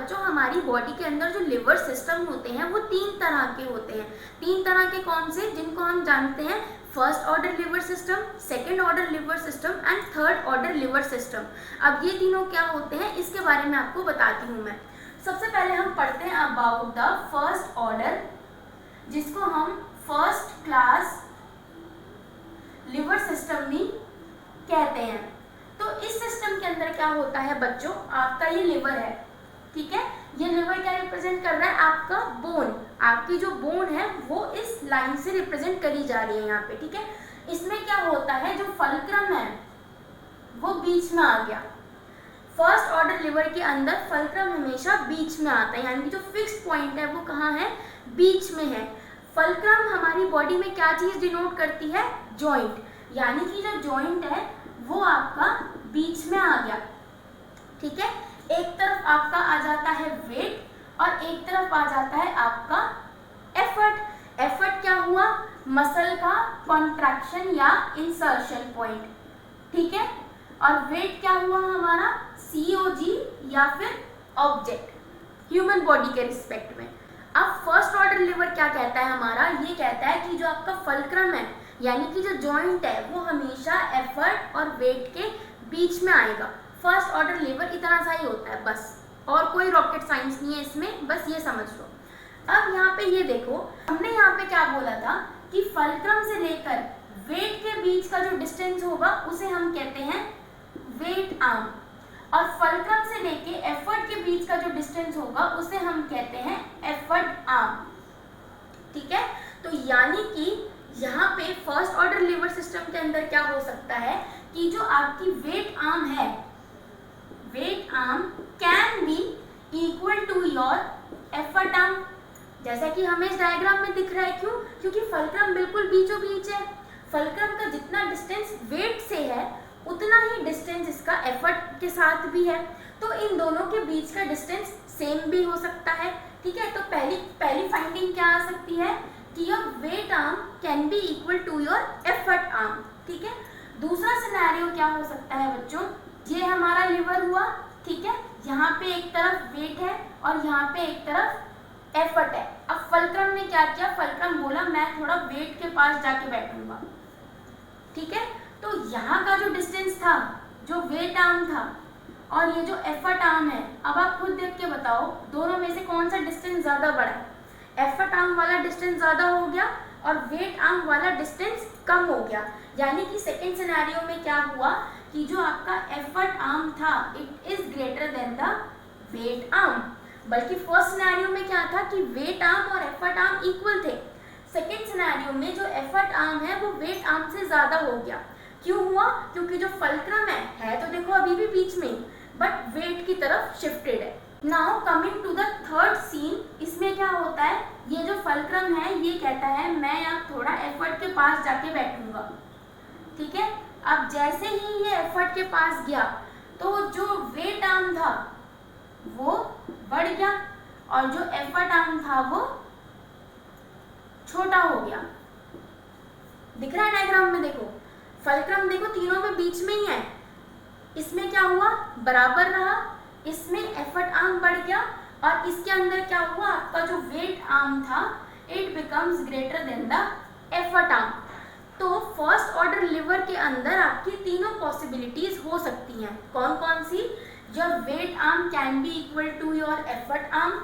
बच्चों हमारी बॉडी के अंदर जो लिवर सिस्टम होते हैं वो 3 तरह के होते हैं। 3 तरह के कौन से, जिनको हम जानते हैं first order liver system, second order liver system and third order liver system. अब ये तीनों क्या होते हैं इसके बारे में आपको बताती हूँ मैं। सबसे पहले हम पढ़ते हैं अबाउट द फर्स्ट ऑर्डर, जिसको हम फर्स्ट क्लास लिवर सिस्टम भी कहते हैं। तो इस सिस्टम के अंदर क्या होता है बच्चों, आपका ये लिवर है, ठीक है। ये लिवर क्या रिप्रेजेंट कर रहा है, आपका बोन, आपकी जो बोन है वो इस लाइन से रिप्रेजेंट करी जा रही है यहाँ पे, ठीक है। इसमें क्या होता है, जो फल्क्रम है वो बीच में आ गया। फर्स्ट ऑर्डर लिवर के अंदर फल्क्रम हमेशा बीच में आता है, यानी कि जो फिक्स्ड पॉइंट है वो कहाँ है, बीच में है। फल्क्रम हमारी बॉडी में क्या चीज डिनोट करती है, जॉइंट, यानी कि जो जॉइंट है वो आपका बीच में आ गया, ठीक है। एक तरफ आपका आ जाता है वेट और एक तरफ आ जाता है आपका एफर्ट। एफर्ट क्या हुआ, मसल का कॉन्ट्रैक्शन या इंसर्शन पॉइंट, ठीक है। और वेट क्या हुआ हमारा, सीओजी या फिर ऑब्जेक्ट, ह्यूमन बॉडी के रिस्पेक्ट में। अब फर्स्ट ऑर्डर लिवर क्या कहता है हमारा, ये कहता है कि जो आपका फल्क्रम है यानी कि जो जॉइंट है वो हमेशा एफर्ट और वेट के बीच में आएगा। फर्स्ट ऑर्डर लिवर इतना सा ही होता है बस, और कोई रॉकेट साइंस नहीं है इसमें, बस ये समझ लो। अब यहाँ पे ये देखो, हमने यहाँ पे क्या बोला था कि फल्क्रम से लेकर वेट के बीच का जो डिस्टेंस होगा उसे हम कहते हैं वेट आर्म, और फल्क्रम से लेके एफर्ट के बीच का जो डिस्टेंस होगा उसे हम कहते हैं एफर्ट आर्म, ठीक है। तो यानी कि यहाँ पे फर्स्ट ऑर्डर लिवर सिस्टम के अंदर क्या हो सकता है कि जो आपकी वेट आर्म है, weight arm can be equal to your effort arm, जैसा कि हमें इस डायग्राम में दिख रहा है। क्यों, क्योंकि फल्क्रम बिल्कुल बीचों बीच है। फल्क्रम का जितना डिस्टेंस वेट से है उतना ही डिस्टेंस इसका एफर्ट के साथ भी है, तो इन दोनों के बीच का डिस्टेंस सेम भी हो सकता है, ठीक है। तो पहली फाइंडिंग क्या आ सकती है कि your weight arm can be equal to your effort arm, ठीक है। दूसरा सिनेरियो क्या हो सकता है बच्चों, ये हमारा लिवर हुआ, ठीक है, यहाँ पे एक तरफ वेट है और यहाँ पे एक तरफ एफर्ट है। अब फल्क्रम ने क्या किया, फल्क्रम बोला मैं थोड़ा वेट के पास जाके बैठूंगा, ठीक है। तो यहाँ का जो डिस्टेंस था, जो वेट आर्म था और ये जो एफर्ट आर्म है, अब आप खुद देख के बताओ दोनों में से कौन सा डिस्टेंस ज़्यादा बड़ा है। एफर्ट आर्म वाला डिस्टेंस ज़्यादा हो गया और वेट आर्म वाला डिस्टेंस कम हो गया, यानी कि सेकेंड सिनेरियो में क्या हुआ कि जो आपका एफर्ट आर्म था it is greater than the weight arm. बल्कि फर्स्ट सिनेरियो में क्या था कि वेट आर्म और एफर्ट आर्म इक्वल थे, सेकेंड सिनेरियो में जो एफर्ट आर्म है वो वेट आर्म से ज़्यादा हो गया। क्यों हुआ, क्योंकि जो फल्क्रम है तो देखो अभी भी बीच में, बट वेट की तरफ शिफ्टेड है। Now coming to the third scene, इसमें क्या होता है, ये जो फल्क्रम है ये कहता है मैं अब थोड़ा एफर्ट के पास जाके बैठूंगा, ठीक है। अब जैसे ही ये एफर्ट के पास गया तो जो वेट आर्म था वो बढ़ गया और जो एफर्ट आर्म था वो छोटा हो गया। दिख रहा है डायग्राम में, देखो फल्क्रम देखो तीनों में बीच में ही है, इसमें क्या हुआ बराबर रहा, इसमें एफर्ट आर्म बढ़ गया और इसके अंदर क्या हुआ, आपका जो वेट आर्म था it becomes greater than the effort arm. तो फर्स्ट ऑर्डर लिवर के अंदर आपकी तीनों पॉसिबिलिटीज हो सकती हैं। कौन कौन सी, your weight arm can be equal to your effort arm,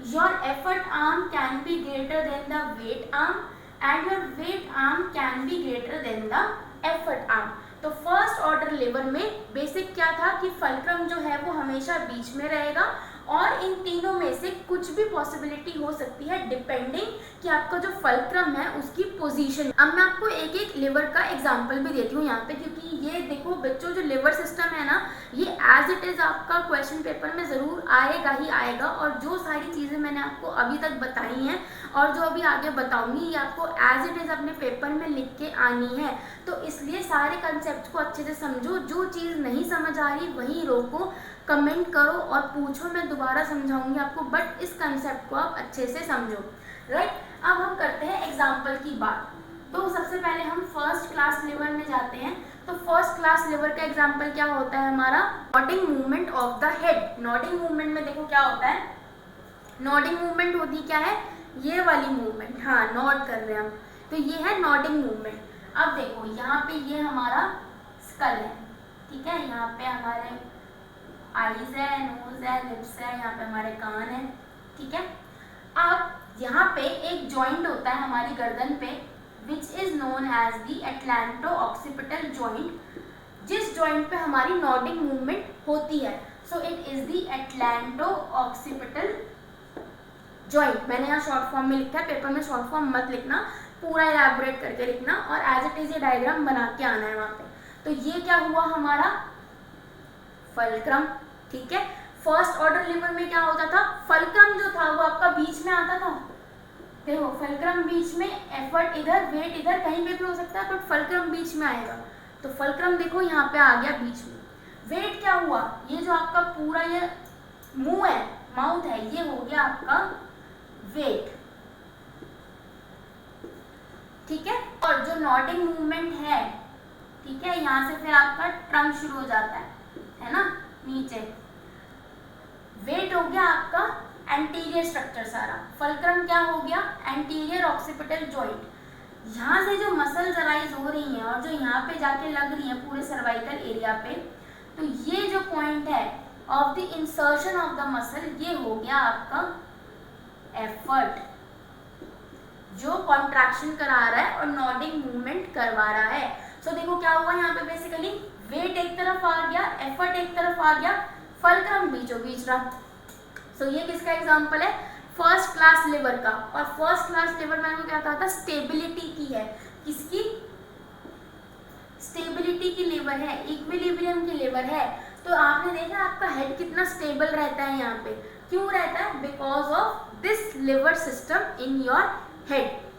your effort arm can be greater than the weight arm and your weight arm can be greater than the effort arm. तो first order lever में basic क्या था कि fulcrum जो है वो हमेशा बीच में रहेगा और इन तीनों में से कुछ भी पॉसिबिलिटी हो सकती है डिपेंडिंग कि आपका जो फल्क्रम है उसकी पोजीशन। अब मैं आपको एक एक लिवर का एग्जांपल भी देती हूँ यहाँ पे, क्योंकि ये देखो बच्चों जो लिवर सिस्टम है ना ये एज इट इज़ आपका क्वेश्चन पेपर में ज़रूर आएगा ही आएगा, और जो सारी चीज़ें मैंने आपको अभी तक बताई हैं और जो अभी आगे बताऊँगी ये आपको एज इट इज़ अपने पेपर में लिख के आनी है। तो इसलिए सारे कंसेप्ट को अच्छे से समझो, जो चीज़ नहीं समझ आ रही वहीं रोको, कमेंट करो और पूछो, मैं दोबारा समझाऊंगी आपको, बट इस कंसेप्ट को आप अच्छे से समझो, राइट। अब हम करते हैं एग्जाम्पल की बात। तो सबसे पहले हम फर्स्ट क्लास लिवर में जाते हैं। तो फर्स्ट क्लास लिवर का एग्जांपल क्या होता है हमारा, nodding movement of the head. Nodding movement में देखो क्या होता है, नॉडिंग मूवमेंट होती क्या है, ये वाली मूवमेंट, हाँ नॉड कर रहे हैं हम, तो ये है नॉडिंग मूवमेंट। अब देखो यहाँ पे ये हमारा स्कल है, ठीक है, यहाँ पे हमारे आईज है, नोज है, लिप्स है, यहाँ पे हमारे कान है, ठीक है। अब यहाँ पे एक जॉइंट होता है हमारी गर्दन पे which is known as the atlanto occipital joint, जिस जॉइंट पे हमारी नॉडिंग मूवमेंट होती है। So it is the atlanto occipital joint. मैंने यहाँ शॉर्ट फॉर्म में लिखा है, पेपर में शॉर्ट फॉर्म मत लिखना, पूरा इलैबोरेट करके लिखना और एज इट इज ये डायग्राम बना के आना है वहाँ पे। तो ये क्या हुआ हमारा फल्क्रम, ठीक है। फर्स्ट ऑर्डर लिवर में क्या होता था, फल्क्रम जो था वो आपका बीच में आता था, देखो फल्क्रम बीच में, एफर्ट इधर, वेट इधर, कहीं पे भी हो सकता है बट फल्क्रम बीच में आएगा। तो फल्क्रम देखो यहाँ पे आ गया बीच में। वेट क्या हुआ, ये जो आपका पूरा ये मुंह है, माउथ है, ये हो गया आपका वेट, ठीक है। और जो नॉडिंग मूवमेंट है, ठीक है, यहाँ से फिर आपका ट्रंक शुरू हो जाता है ना, नीचे। वेट हो गया आपका एंटीरियर स्ट्रक्चर सारा। फल्क्रम क्या हो गया, एंटीरियर ऑक्सीपिटल जॉइंट। यहाँ से जो मसल्स अराइज हो रही हैं और जो यहाँ पे जाके लग रही हैं पूरे सर्वाइकल एरिया पे, तो ये जो पॉइंट है of the insertion of the muscle, ये हो गया आपका एफर्ट, जो कॉन्ट्रैक्शन करा रहा है और नॉडिंग मूवमेंट करवा रहा है। सो देखो क्या हुआ यहाँ पे, बेसिकली वेट एक तरफ आ गया, एफर्ट एक तरफ आ गया, फल्क्रम बीचों बीच रहा। सो ये किसका एग्जांपल है, फर्स्ट क्लास लिवर का। और फर्स्ट क्लास लिवर मैंने क्या कहा था, स्टेबिलिटी की है, किसकी, स्टेबिलिटी की लिवर है, इक्विलिब्रियम की लिवर है। तो आपने देखा आपका हेड कितना स्टेबल रहता है यहाँ पे, क्यों रहता है, because of this liver system in your head.